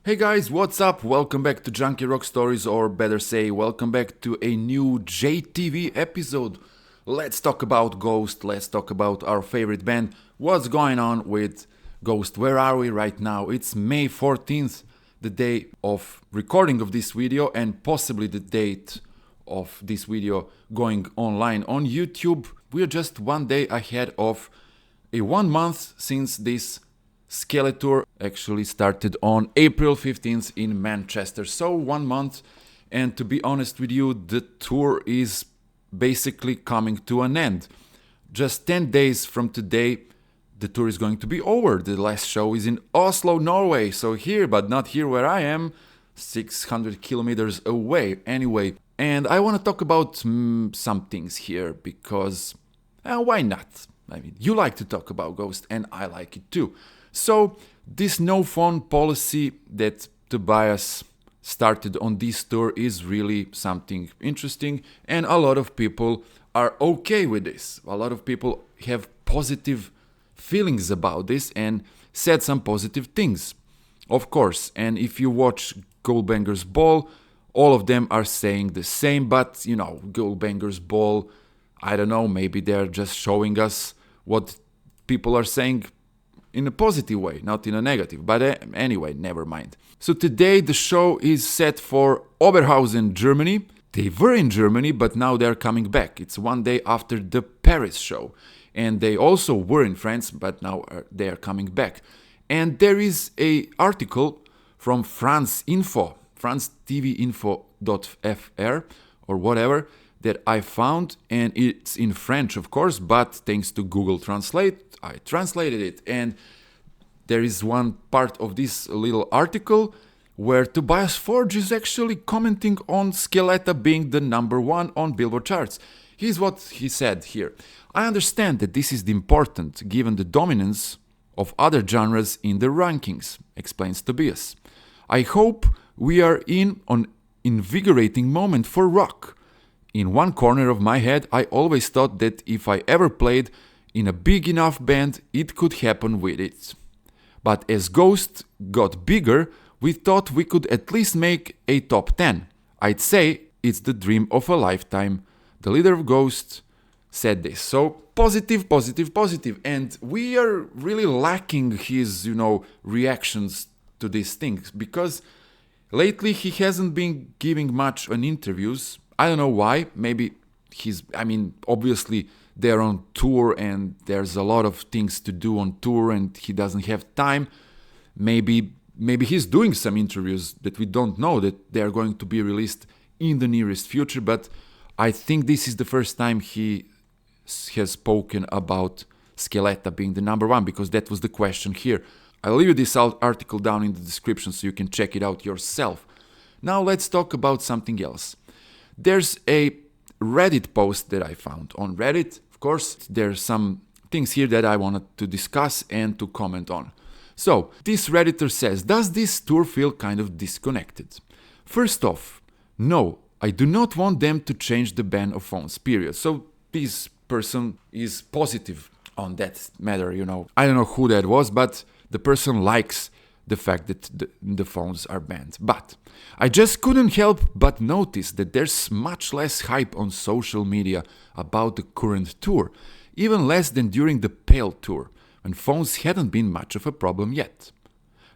Hey guys, what's up? Welcome back to Junkyard Rock Stories, or better say, welcome back to a new JTV episode. Let's talk about Ghost, let's talk about our favorite band. What's going on with Ghost? Where are we right now? It's May 14th, the day of recording of this video, and possibly the date of this video going online on YouTube. We're just one day ahead of a 1 month since this Skeletour actually started on April 15th in Manchester. So 1 month, and to be honest with you, the tour is basically coming to an end. Just 10 days from today, the tour is going to be over. The last show is in Oslo, Norway. So here, but not here where I am, 600 kilometers away anyway. And I want to talk about some things here because why not? I mean, you like to talk about Ghost and I like it too. So this no phone policy that Tobias started on this tour is really something interesting, and a lot of people are okay with this. A lot of people have positive feelings about this and said some positive things, of course. And if you watch Goldbangers Ball, all of them are saying the same, but you know, Goldbangers Ball, I don't know, maybe they're just showing us what people are saying in a positive way, not in a negative. But anyway, never mind. So today the show is set for Oberhausen, Germany. They were in Germany, but now they're coming back. It's one day after the Paris show. And they also were in France, but now they are coming back. And there is an article from France Info, francetvinfo.fr or whatever, that I found, and it's in French, of course, but thanks to Google Translate, I translated it, and there is one part of this little article where Tobias Forge is actually commenting on Skeletta being the number one on Billboard charts. Here's what he said here. I understand that this is important given the dominance of other genres in the rankings, explains Tobias. I hope we are in an invigorating moment for rock. In one corner of my head, I always thought that if I ever played in a big enough band, it could happen with it. But as Ghost got bigger, we thought we could at least make a top 10. I'd say it's the dream of a lifetime. The leader of Ghost said this. So positive. And we are really lacking his, reactions to these things, because lately he hasn't been giving much on interviews. I don't know why. Maybe obviously they're on tour and there's a lot of things to do on tour and he doesn't have time. Maybe he's doing some interviews that we don't know that they are going to be released in the nearest future, but I think this is the first time he has spoken about Skeletta being the number one, because that was the question here. I'll leave you this article down in the description so you can check it out yourself. Now let's talk about something else. There's a Reddit post that I found on Reddit. Of course, there's some things here that I wanted to discuss and to comment on. So, this Redditor says, does this tour feel kind of disconnected? First off, no, I do not want them to change the ban of phones, period. So, this person is positive on that matter, I don't know who that was, but the person likes the fact that the phones are banned. But I just couldn't help but notice that there's much less hype on social media about the current tour, even less than during the Pale tour, when phones hadn't been much of a problem yet.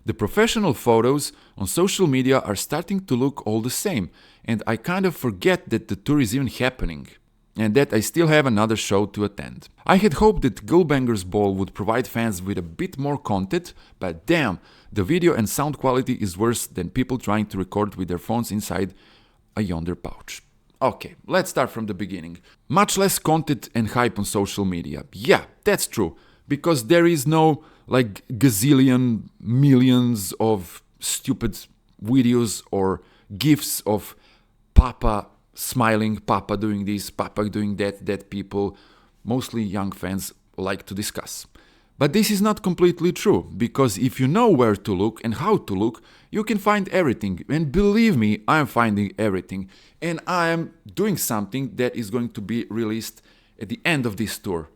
The professional photos on social media are starting to look all the same, and I kind of forget that the tour is even happening, and that I still have another show to attend. I had hoped that Goldbangers Ball would provide fans with a bit more content, but damn, the video and sound quality is worse than people trying to record with their phones inside a yonder pouch. Okay, let's start from the beginning. Much less content and hype on social media. Yeah, that's true, because there is no gazillion millions of stupid videos or gifs of Papa smiling, Papa doing this, Papa doing that people, mostly young fans, like to discuss. But this is not completely true, because if you know where to look and how to look, you can find everything. And believe me, I'm finding everything. And I am doing something that is going to be released at the end of this tour.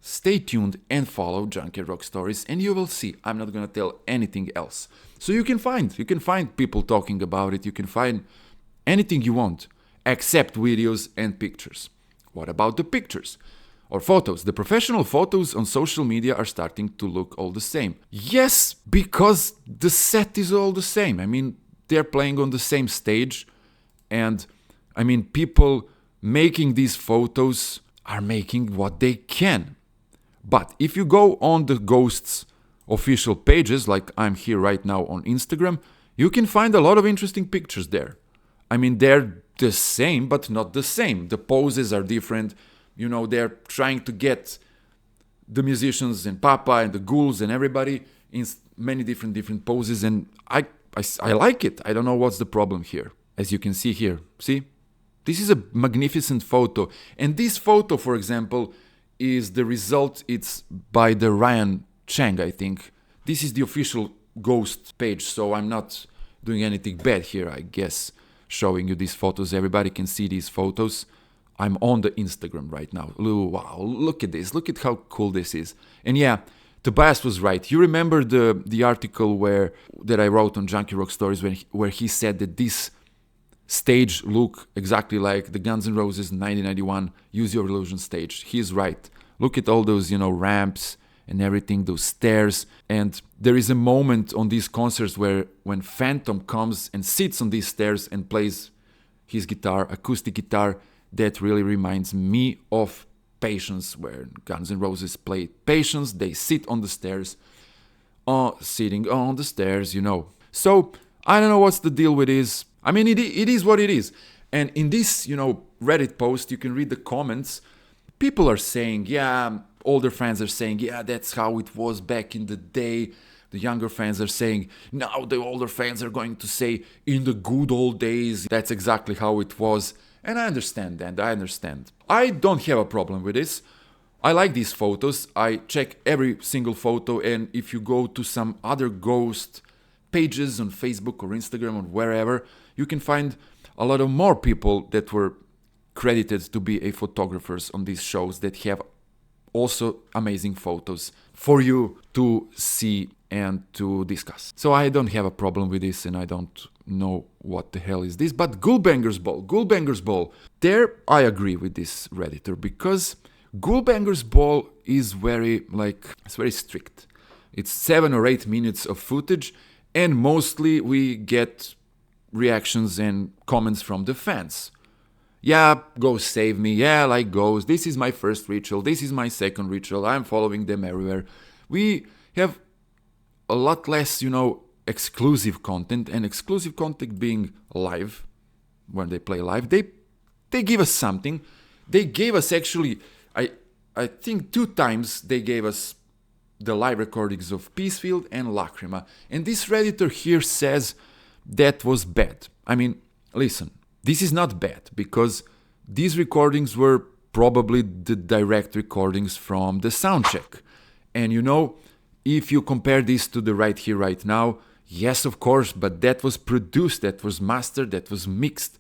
Stay tuned and follow Junkyard Rock Stories and you will see. I'm not gonna tell anything else. So you can find people talking about it. You can find anything you want, except videos and pictures. What about the pictures? Or photos? The professional photos on social media are starting to look all the same. Yes, because the set is all the same. I mean, they're playing on the same stage, and I mean, people making these photos are making what they can. But if you go on the Ghosts official pages, like I'm here right now on Instagram, you can find a lot of interesting pictures there. I mean, they're the same, but not the same. The poses are different. You know, they're trying to get the musicians and Papa and the ghouls and everybody in many different poses, and I like it. I don't know what's the problem here. As you can see here, see? This is a magnificent photo. And this photo, for example, is the result. It's by the Ryan Chang, I think. This is the official Ghost page, so I'm not doing anything bad here, I guess, showing you these photos. Everybody can see these photos. I'm on the Instagram right now. Wow, look at this. Look at how cool this is. And yeah, Tobias was right. You remember the article that I wrote on Junkie Rock Stories where he said that this stage look exactly like the Guns N' Roses 1991 Use Your Illusion stage. He's right. Look at all those, ramps and everything, those stairs. And there is a moment on these concerts when Phantom comes and sits on these stairs and plays his guitar, acoustic guitar, that really reminds me of Patience, where Guns N' Roses played Patience. They sit on the stairs, sitting on the stairs, So I don't know what's the deal with this. I mean, it is what it is. And in this, Reddit post, you can read the comments. People are saying, yeah, older fans are saying, yeah, that's how it was back in the day. The younger fans are saying, now the older fans are going to say, in the good old days, that's exactly how it was. And I understand that, I understand. I don't have a problem with this. I like these photos. I check every single photo, and if you go to some other Ghost pages on Facebook or Instagram or wherever, you can find a lot of more people that were credited to be photographers on these shows that have also amazing photos for you to see and to discuss. So I don't have a problem with this, and I don't know what the hell is this. But Ghoulbangers Ball, there I agree with this Redditor, because Ghoulbangers Ball is it's very strict. It's 7 or 8 minutes of footage, and mostly we get reactions and comments from the fans. Yeah, Ghost save me. Yeah, like Ghost. This is my first ritual. This is my second ritual. I'm following them everywhere. We have a lot less, exclusive content, and exclusive content being live, when they play live. They give us something. They gave us actually, I think 2 times they gave us the live recordings of Peacefield and Lacrima. And this Redditor here says that was bad. I mean, listen, this is not bad, because these recordings were probably the direct recordings from the soundcheck. And if you compare this to the Right Here, Right Now, yes, of course, but that was produced, that was mastered, that was mixed.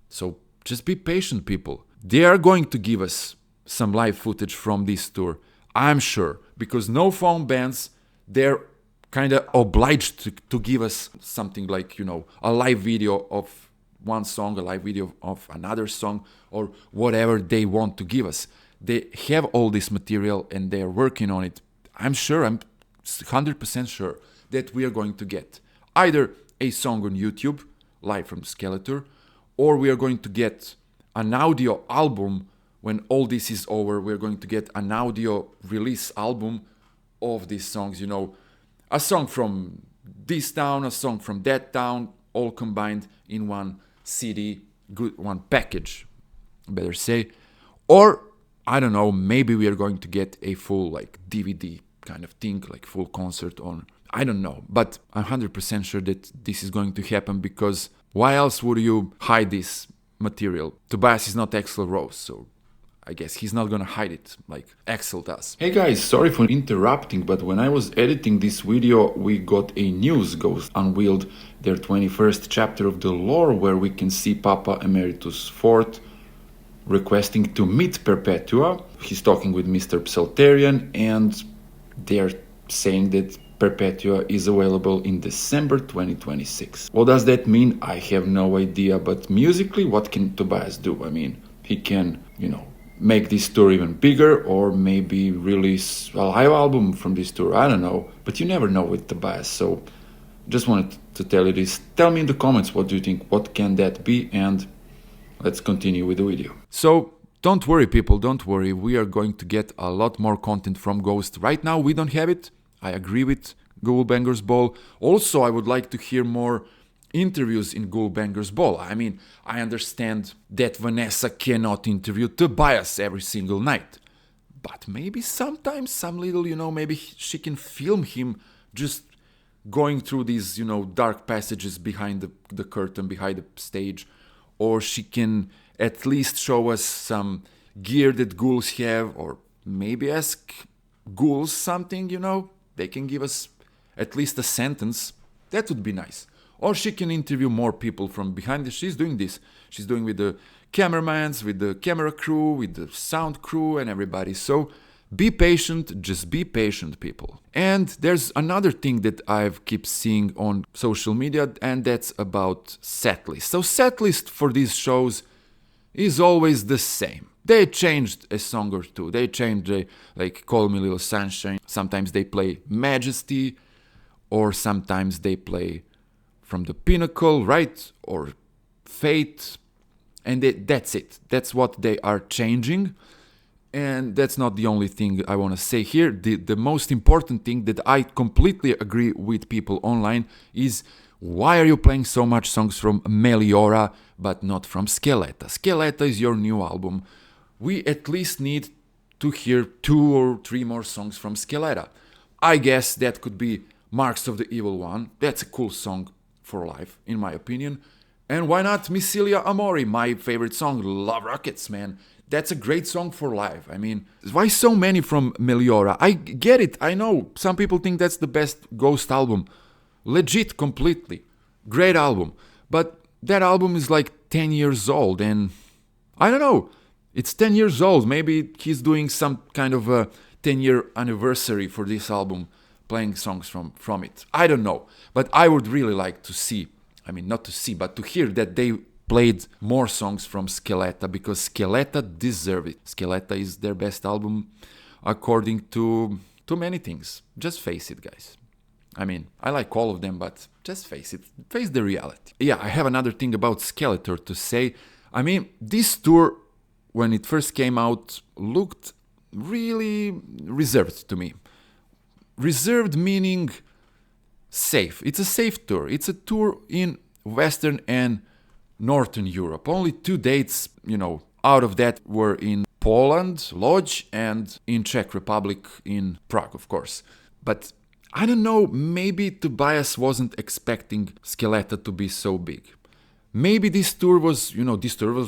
So just be patient, people. They are going to give us some live footage from this tour, I'm sure, because no phone bands, they're kind of obliged to give us something like, a live video of one song, a live video of another song, or whatever they want to give us. They have all this material and they're working on it. I'm 100% sure that we are going to get either a song on YouTube, live from Skeletour, or we are going to get an audio album. When all this is over, we're going to get an audio release album of these songs, a song from this town, a song from that town, all combined in one CD, one package, better say. Or, I don't know, maybe we are going to get a full DVD kind of thing, like full concert on, I don't know. But I'm 100% sure that this is going to happen, because why else would you hide this material? Tobias is not Axl Rose, so I guess he's not gonna hide it like Axl does. Hey guys, sorry for interrupting, but when I was editing this video, we got a news. Ghost unveiled their 21st chapter of the lore, where we can see Papa Emeritus IV requesting to meet Perpetua. He's talking with Mr. Psalterian, and they're saying that Perpetua is available in December 2026. What does that mean? I have no idea, but musically, what can Tobias do? I mean, he can, make this tour even bigger, or maybe release a live album from this tour. I don't know, but you never know with Tobias. So just wanted to tell you this. Tell me in the comments what do you think, what can that be, and let's continue with the video. So don't worry, people, don't worry. We are going to get a lot more content from Ghost. Right now we don't have it. I agree with Google Bangers Ball. Also, I would like to hear more interviews in Google Bangers Ball. I mean, I understand that Vanessa cannot interview Tobias every single night. But maybe sometimes some little, maybe she can film him just going through these, dark passages behind the curtain, behind the stage. Or she can at least show us some gear that ghouls have, or maybe ask ghouls something, They can give us at least a sentence. That would be nice. Or she can interview more people from behind. She's doing this. She's doing with the cameramans, with the camera crew, with the sound crew and everybody. So be patient, just be patient, people. And there's another thing that I've keep seeing on social media, and that's about setlist. So setlist for these shows is always the same. They changed a song or two. They changed, like Call Me Little Sunshine. Sometimes they play Majesty, or sometimes they play From the Pinnacle, right? Or Fate. And that's it. That's what they are changing. And that's not the only thing I want to say here. The most important thing that I completely agree with people online is, why are you playing so much songs from Meliora but not from Skeleta? Skeleta is your new album. We at least need to hear 2 or 3 more songs from Skeleta. I guess that could be Marks of the Evil One. That's a cool song for life, in my opinion. And why not Missilia Amori, my favorite song, Love Rockets, man. That's a great song for live. I mean, why so many from Meliora? I get it, I know. Some people think that's the best Ghost album. Legit, completely. Great album. But that album is like 10 years old, and I don't know. It's 10 years old. Maybe he's doing some kind of a 10-year anniversary for this album, playing songs from it. I don't know. But I would really like to see, I mean, not to see, but to hear that they played more songs from Skeleta, because Skeleta deserve it. Skeleta is their best album according to many things. Just face it, guys. I mean, I like all of them, but just face it. Face the reality. Yeah, I have another thing about Skeletour to say. I mean, this tour, when it first came out, looked really reserved to me. Reserved meaning safe. It's a safe tour. It's a tour in Western and Northern Europe. Only 2 dates, out of that were in Poland, Lodz, and in Czech Republic, in Prague, of course. But I don't know, maybe Tobias wasn't expecting Skeleta to be so big. Maybe this tour was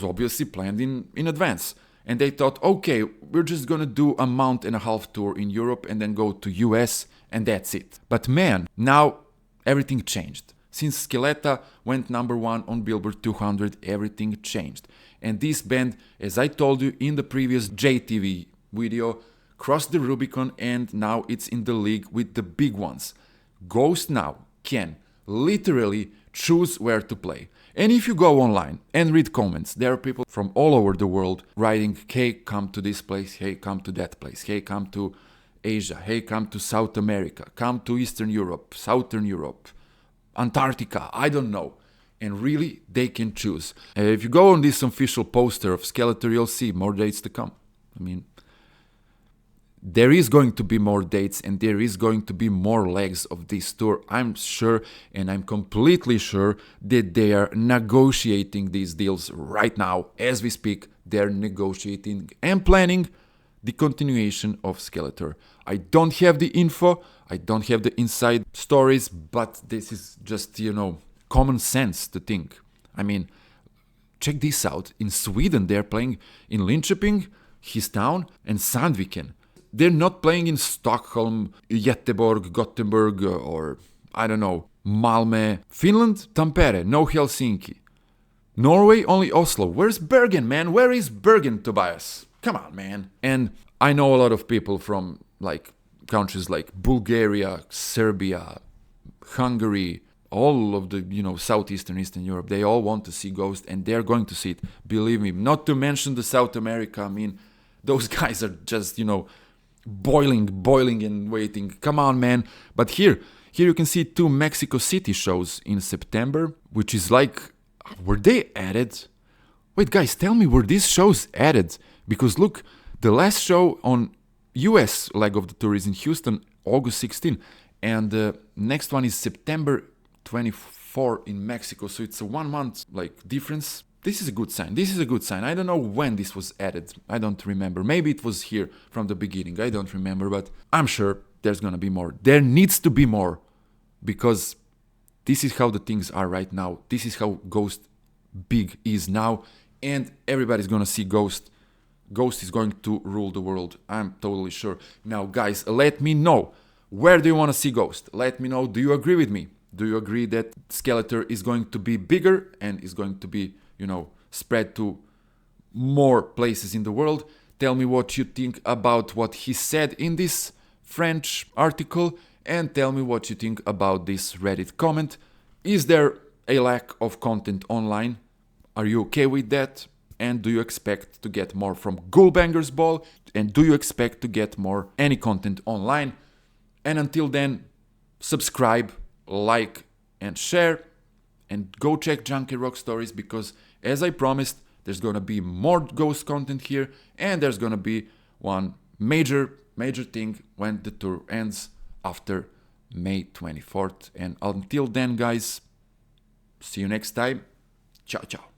obviously planned in advance. And they thought, okay, we're just gonna do a month-and-a-half tour in Europe and then go to US, and that's it. But man, now everything changed. Since Skeleta went number 1 on Billboard 200, everything changed. And this band, as I told you in the previous JTV video, crossed the Rubicon, and now it's in the league with the big ones. Ghost now can literally choose where to play. And if you go online and read comments, there are people from all over the world writing, hey, come to this place, hey, come to that place, hey, come to Asia, hey, come to South America, come to Eastern Europe, Southern Europe, Antarctica, I don't know. And really, they can choose. If you go on this official poster of Skeletour, you'll see more dates to come. I mean, there is going to be more dates, and there is going to be more legs of this tour. I'm sure, and I'm completely sure, that they are negotiating these deals right now. As we speak, they're negotiating and planning the continuation of Skeletour. I don't have the info, I don't have the inside stories, but this is just, common sense to think. I mean, check this out. In Sweden, they're playing in Linköping, his town, and Sandviken. They're not playing in Stockholm, Göteborg, Gothenburg, or, I don't know, Malmö. Finland, Tampere, no Helsinki. Norway, only Oslo. Where's Bergen, man? Where is Bergen, Tobias? Come on, man. And I know a lot of people from, countries like Bulgaria, Serbia, Hungary, all of the, Southeastern, Eastern Europe, they all want to see Ghost, and they're going to see it. Believe me. Not to mention the South America. I mean, those guys are just, boiling and waiting. Come on, man. But here you can see 2 Mexico City shows in September, which is like, were they added? Wait, guys, tell me, were these shows added? Because look, the last show on US leg of the tour is in Houston, August 16, and the next one is September 24 in Mexico, so it's a 1 month difference. This is a good sign. I don't know when this was added. I don't remember. Maybe it was here from the beginning. I don't remember, but I'm sure there's gonna be more. There needs to be more, because this is how the things are right now. This is how Ghost big is now, and everybody's gonna see Ghost. Ghost is going to rule the world. I'm totally sure. Now, guys, let me know. Where do you want to see Ghost? Let me know. Do you agree with me? Do you agree that Skeletour is going to be bigger and is going to be, spread to more places in the world? Tell me what you think about what he said in this French article, and tell me what you think about this Reddit comment. Is there a lack of content online? Are you okay with that? And do you expect to get more from Ghoulbangers Ball? And do you expect to get more any content online? And until then, subscribe, like, and share. And go check Junkyard Rock Stories, because as I promised, there's gonna be more Ghost content here. And there's gonna be one major thing when the tour ends after May 24th. And until then, guys, see you next time. Ciao, ciao.